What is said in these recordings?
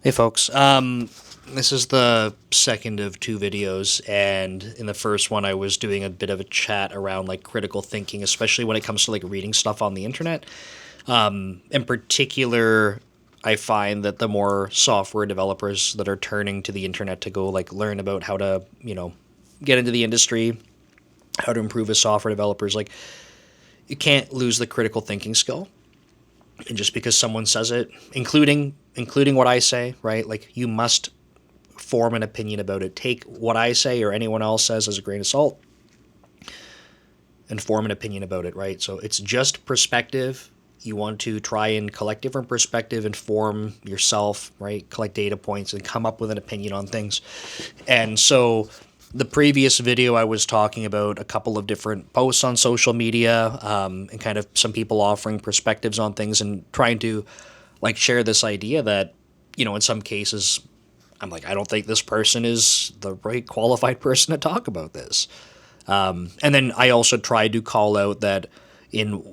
Hey folks, this is the second of two videos, and in the first one I was doing a bit of a chat around like critical thinking, especially when it comes to like reading stuff on the internet. In particular, I find that the more software developers that are turning to the internet to go like learn about how to, get into the industry, how to improve as software developers, like you can't lose the critical thinking skill. And just because someone says it, including what I say, right? Like you must form an opinion about it. Take what I say or anyone else says as a grain of salt and form an opinion about it, right? So it's just perspective. You want to try and collect different perspective and form yourself, right? Collect data points and come up with an opinion on things. And so the previous video, I was talking about a couple of different posts on social media, and kind of some people offering perspectives on things and trying to like share this idea that, in some cases, I'm like, I don't think this person is the right qualified person to talk about this. And then I also tried to call out that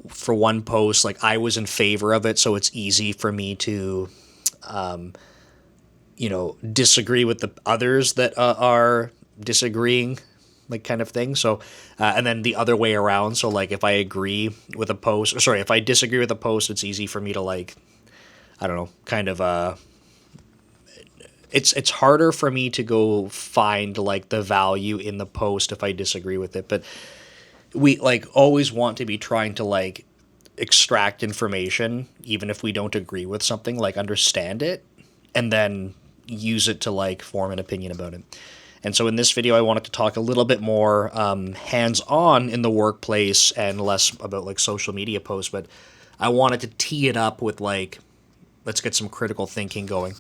for one post, like I was in favor of it, so it's easy for me to, disagree with the others that are disagreeing, like kind of thing. So, and then the other way around. So, like if I agree with a post, or sorry, if I disagree with a post, it's easy for me to like, I don't know, kind of it's harder for me to go find like the value in the post if I disagree with it. But we like always want to be trying to like extract information even if we don't agree with something, like understand it and then use it to like form an opinion about it. And so in this video I wanted to talk a little bit more hands-on in the workplace and less about like social media posts, but I wanted to tee it up with like, let's get some critical thinking going.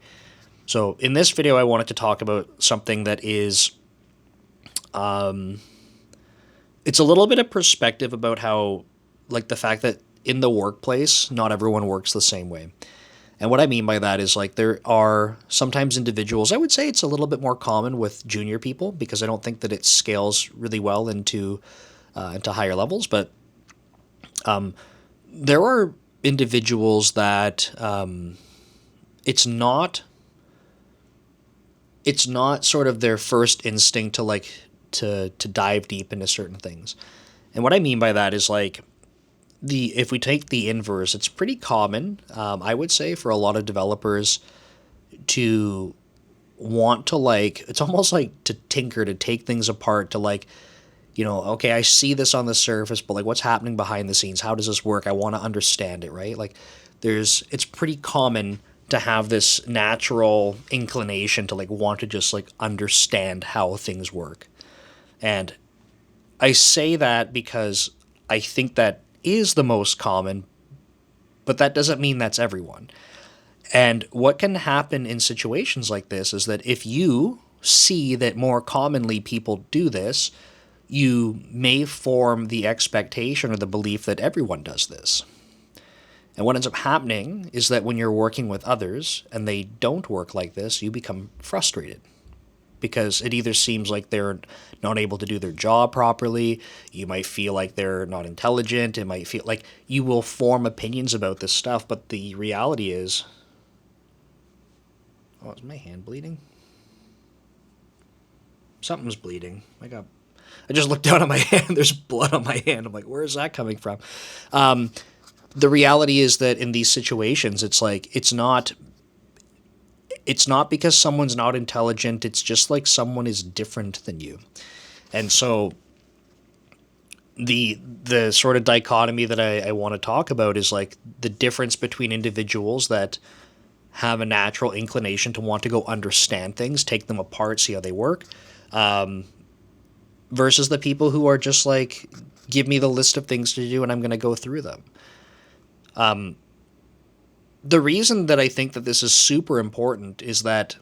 So in this video, I wanted to talk about something that is, it's a little bit of perspective about how, like the fact that in the workplace, not everyone works the same way. And what I mean by that is like there are sometimes individuals, I would say it's a little bit more common with junior people because I don't think that it scales really well into higher levels, but there are individuals that it's not it's not sort of their first instinct to like to dive deep into certain things. And what I mean by that is like the if we take the inverse, it's pretty common, I would say, for a lot of developers to want to like it's almost like to tinker, to take things apart, to like, okay, I see this on the surface, but like what's happening behind the scenes? How does this work? I want to understand it, right? Like it's pretty common to have this natural inclination to like want to just like understand how things work. And I say that because I think that is the most common, but that doesn't mean that's everyone. And what can happen in situations like this is that if you see that more commonly people do this, you may form the expectation or the belief that everyone does this. And what ends up happening is that when you're working with others and they don't work like this, you become frustrated because it either seems like they're not able to do their job properly, you might feel like they're not intelligent, it might feel like you will form opinions about this stuff, but the reality is, oh, is my hand bleeding? Something's bleeding. I just looked down at my hand, there's blood on my hand. I'm like, where is that coming from? The reality is that in these situations, it's like it's not because someone's not intelligent, it's just like someone is different than you. And so the sort of dichotomy that I want to talk about is like the difference between individuals that have a natural inclination to want to go understand things, take them apart, see how they work, versus the people who are just like, give me the list of things to do and I'm going to go through them. The reason that I think that this is super important is that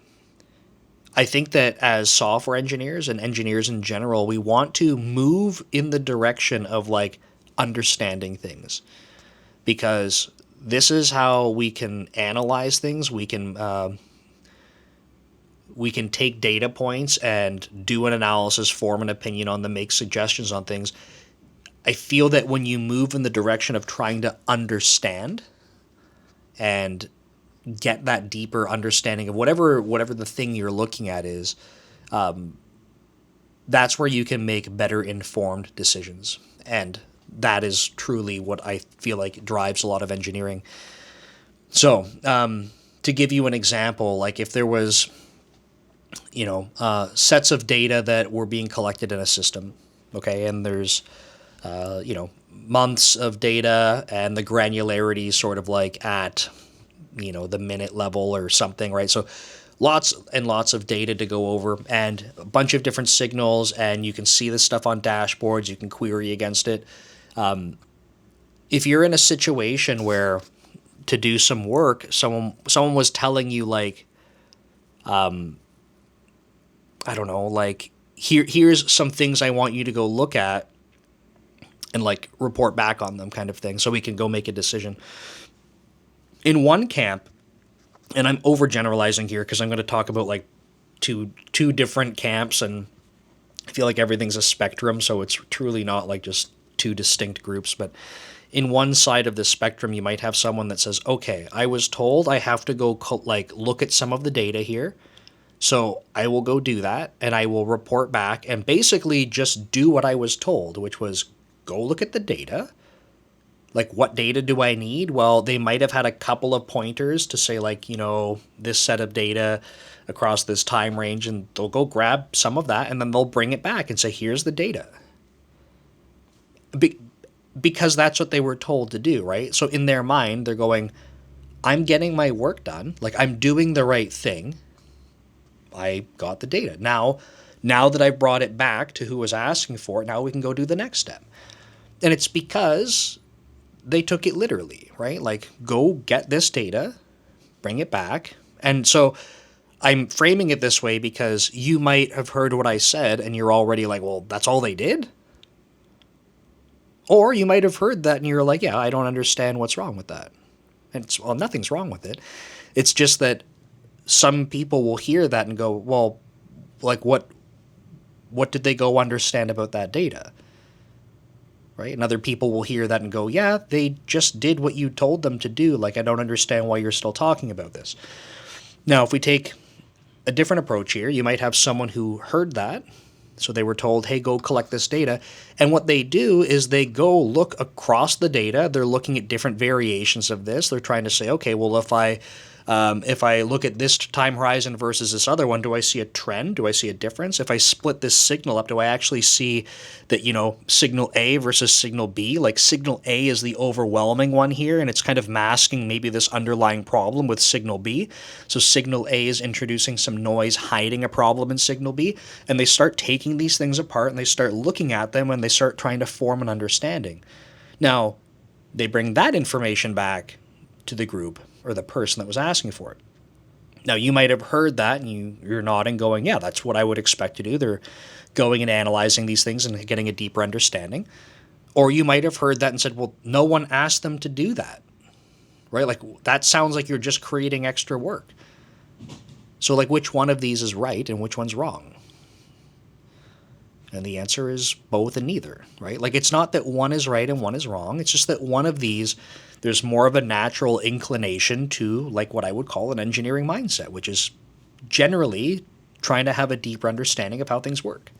I think that as software engineers and engineers in general, we want to move in the direction of like understanding things because this is how we can analyze things. We can take data points and do an analysis, form an opinion on them, make suggestions on things. I feel that when you move in the direction of trying to understand and get that deeper understanding of whatever the thing you're looking at is, that's where you can make better informed decisions. And that is truly what I feel like drives a lot of engineering. So, to give you an example, like if there was, sets of data that were being collected in a system, okay, and there's, months of data and the granularity sort of like at, the minute level or something, right? So lots and lots of data to go over and a bunch of different signals, and you can see this stuff on dashboards, you can query against it. If you're in a situation where to do some work, someone was telling you like, I don't know, like here's some things I want you to go look at and like report back on them kind of thing so we can go make a decision. In one camp, and I'm overgeneralizing here because I'm going to talk about like two different camps, and I feel like everything's a spectrum, so it's truly not like just two distinct groups. But in one side of the spectrum, you might have someone that says, okay, I was told I have to go look at some of the data here. So I will go do that, and I will report back and basically just do what I was told, which was go look at the data. Like, what data do I need? Well, they might have had a couple of pointers to say, like, this set of data across this time range, and they'll go grab some of that, and then they'll bring it back and say, here's the data. Because that's what they were told to do, right? So in their mind, they're going, I'm getting my work done. Like, I'm doing the right thing. I got the data. Now that I've brought it back to who was asking for it, now we can go do the next step. And it's because they took it literally, right? Like, go get this data, bring it back. And so I'm framing it this way because you might have heard what I said and you're already like, well, that's all they did? Or you might have heard that and you're like, yeah, I don't understand what's wrong with that. And well, nothing's wrong with it. It's just that some people will hear that and go, well, like what did they go understand about that data? Right? And other people will hear that and go, yeah, they just did what you told them to do. Like, I don't understand why you're still talking about this. Now, if we take a different approach here, you might have someone who heard that. So they were told, hey, go collect this data. And what they do is they go look across the data. They're looking at different variations of this. They're trying to say, okay, well, if I look at this time horizon versus this other one, do I see a trend? Do I see a difference? If I split this signal up, do I actually see that, signal A versus signal B? Like, signal A is the overwhelming one here, and it's kind of masking maybe this underlying problem with signal B. So signal A is introducing some noise, hiding a problem in signal B. And they start taking these things apart, and they start looking at them, and they start trying to form an understanding. Now, they bring that information back to the group or the person that was asking for it. Now, you might have heard that and you're nodding going, yeah, that's what I would expect to do. They're going and analyzing these things and getting a deeper understanding. Or you might have heard that and said, well, no one asked them to do that, right? Like, that sounds like you're just creating extra work. So, like, which one of these is right and which one's wrong? And the answer is both and neither, right? Like, it's not that one is right and one is wrong. It's just that one of these, there's more of a natural inclination to, like, what I would call an engineering mindset, which is generally trying to have a deeper understanding of how things work.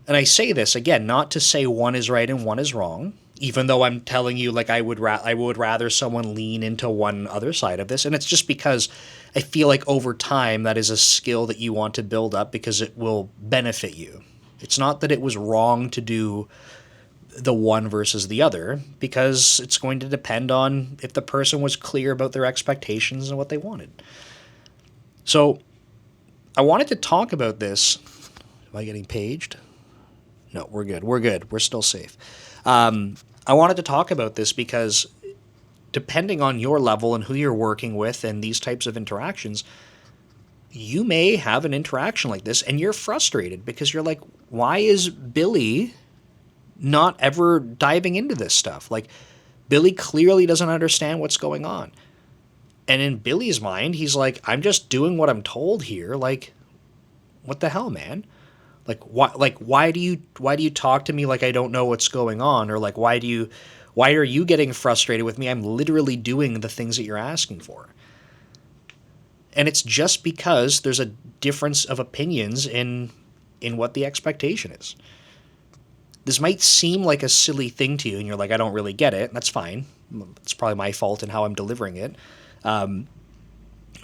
And I say this, again, not to say one is right and one is wrong, even though I'm telling you, like, I would rather someone lean into one other side of this. And it's just because I feel like over time that is a skill that you want to build up because it will benefit you. It's not that it was wrong to do the one versus the other, because it's going to depend on if the person was clear about their expectations and what they wanted. So I wanted to talk about this. Am I getting paged? No, we're good. We're still safe. I wanted to talk about this because depending on your level and who you're working with and these types of interactions, you may have an interaction like this and you're frustrated because you're like, why is Billy not ever diving into this stuff? Like, Billy clearly doesn't understand what's going on. And in Billy's mind, he's like, I'm just doing what I'm told here. Like, what the hell, man? Like, why do you talk to me like I don't know what's going on? Or like, why do you Why are you getting frustrated with me? I'm literally doing the things that you're asking for. And it's just because there's a difference of opinions in what the expectation is. This might seem like a silly thing to you, and you're like, I don't really get it. That's fine. It's probably my fault in how I'm delivering it.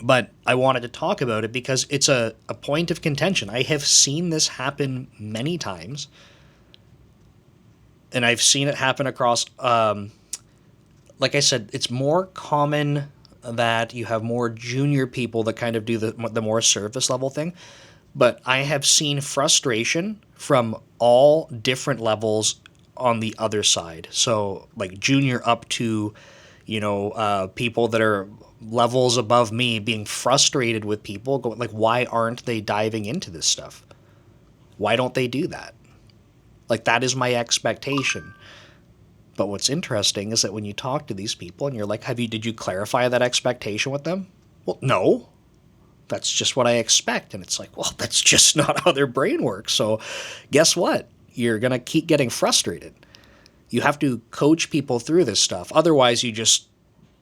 But I wanted to talk about it because it's a point of contention. I have seen this happen many times. And I've seen it happen across, like I said, it's more common that you have more junior people that kind of do the more surface level thing. But I have seen frustration from all different levels on the other side. So like junior up to, people that are levels above me being frustrated with people going like, why aren't they diving into this stuff? Why don't they do that? Like, that is my expectation. But what's interesting is that when you talk to these people and you're like, did you clarify that expectation with them? Well, no. That's just what I expect. And it's like, well, that's just not how their brain works. So guess what? You're going to keep getting frustrated. You have to coach people through this stuff. Otherwise, you just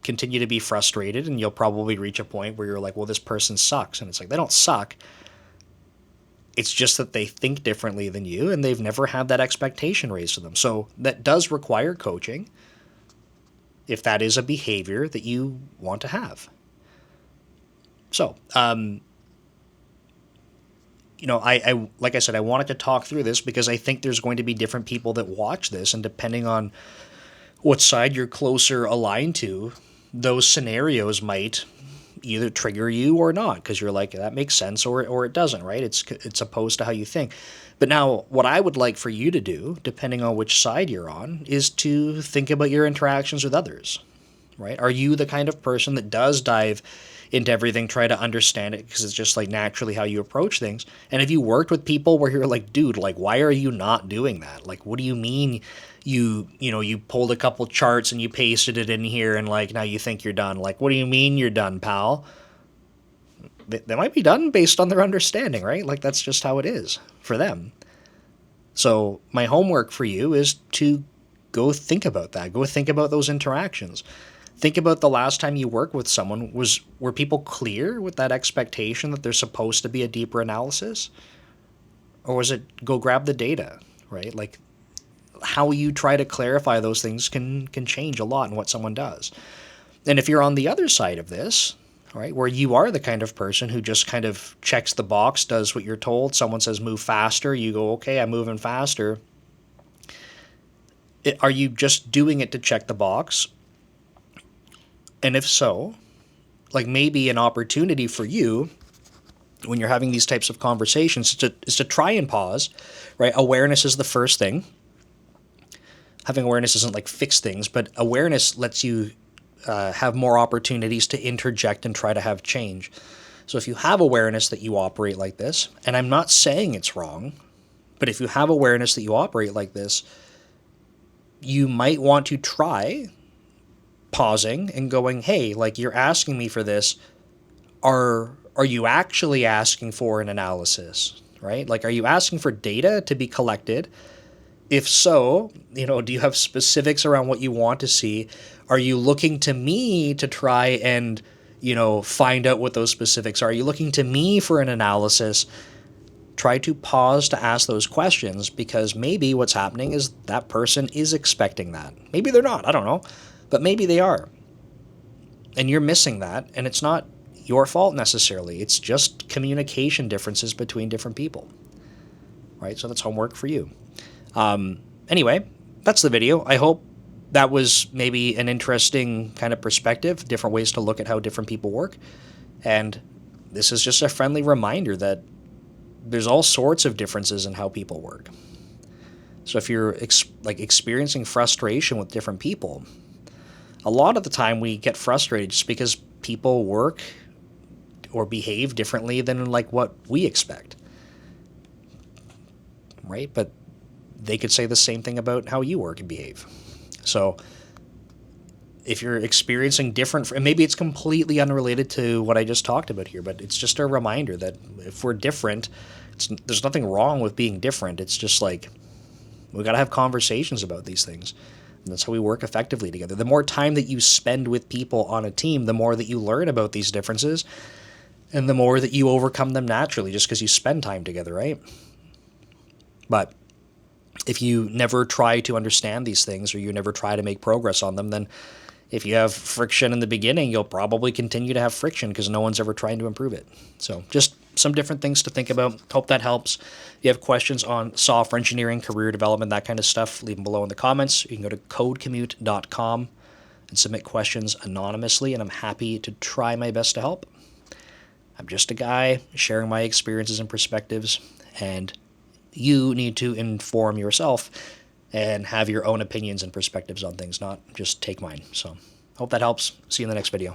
continue to be frustrated and you'll probably reach a point where you're like, well, this person sucks. And it's like, they don't suck. It's just that they think differently than you and they've never had that expectation raised to them. So that does require coaching if that is a behavior that you want to have. So, I like I said, I wanted to talk through this because I think there's going to be different people that watch this, and depending on what side you're closer aligned to, those scenarios might either trigger you or not, because you're like, that makes sense, or it doesn't, right? It's opposed to how you think. But now what I would like for you to do, depending on which side you're on, is to think about your interactions with others, right? Are you the kind of person that does dive into everything, try to understand it because it's just like naturally how you approach things? And have you worked with people where you're like, dude, like, why are you not doing that? Like, what do you mean you pulled a couple charts and you pasted it in here and like now you think you're done? Like, what do you mean you're done, pal? They might be done based on their understanding, right? Like, that's just how it is for them. So my homework for you is to go think about that. Go think about those interactions. Think about the last time you worked with someone. Were people clear with that expectation that there's supposed to be a deeper analysis? Or was it go grab the data, right? Like, how you try to clarify those things can change a lot in what someone does. And if you're on the other side of this, right, where you are the kind of person who just kind of checks the box, does what you're told, someone says move faster, you go, okay, I'm moving faster. Are you just doing it to check the box? And if so, like, maybe an opportunity for you when you're having these types of conversations is to try and pause, right? Awareness is the first thing. Having awareness doesn't like fix things, but awareness lets you have more opportunities to interject and try to have change. So if you have awareness that you operate like this, and I'm not saying it's wrong, but if you have awareness that you operate like this, you might want to try pausing and going, hey, like, you're asking me for this. Are you actually asking for an analysis, right? Like, are you asking for data to be collected? If so, do you have specifics around what you want to see? Are you looking to me to try and, find out what those specifics are? Are you looking to me for an analysis? Try to pause to ask those questions, because maybe what's happening is that person is expecting that. Maybe they're not, I don't know, but maybe they are. And you're missing that, and it's not your fault necessarily. It's just communication differences between different people, right? So that's homework for you. Anyway, that's the video. I hope that was maybe an interesting kind of perspective, different ways to look at how different people work. And this is just a friendly reminder that there's all sorts of differences in how people work. So if you're experiencing frustration with different people, a lot of the time we get frustrated just because people work or behave differently than like what we expect, right? But they could say the same thing about how you work and behave. So if you're experiencing different, and maybe it's completely unrelated to what I just talked about here, but it's just a reminder that if we're different, there's nothing wrong with being different. It's just like, we got to have conversations about these things. And that's how we work effectively together. The more time that you spend with people on a team, the more that you learn about these differences, and the more that you overcome them naturally just because you spend time together, right? But if you never try to understand these things, or you never try to make progress on them, then if you have friction in the beginning, you'll probably continue to have friction because no one's ever trying to improve it. So just some different things to think about. Hope that helps. If you have questions on software engineering, career development, that kind of stuff, leave them below in the comments. You can go to codecommute.com and submit questions anonymously, and I'm happy to try my best to help. I'm just a guy sharing my experiences and perspectives, and you need to inform yourself and have your own opinions and perspectives on things, not just take mine. So hope that helps. See you in the next video.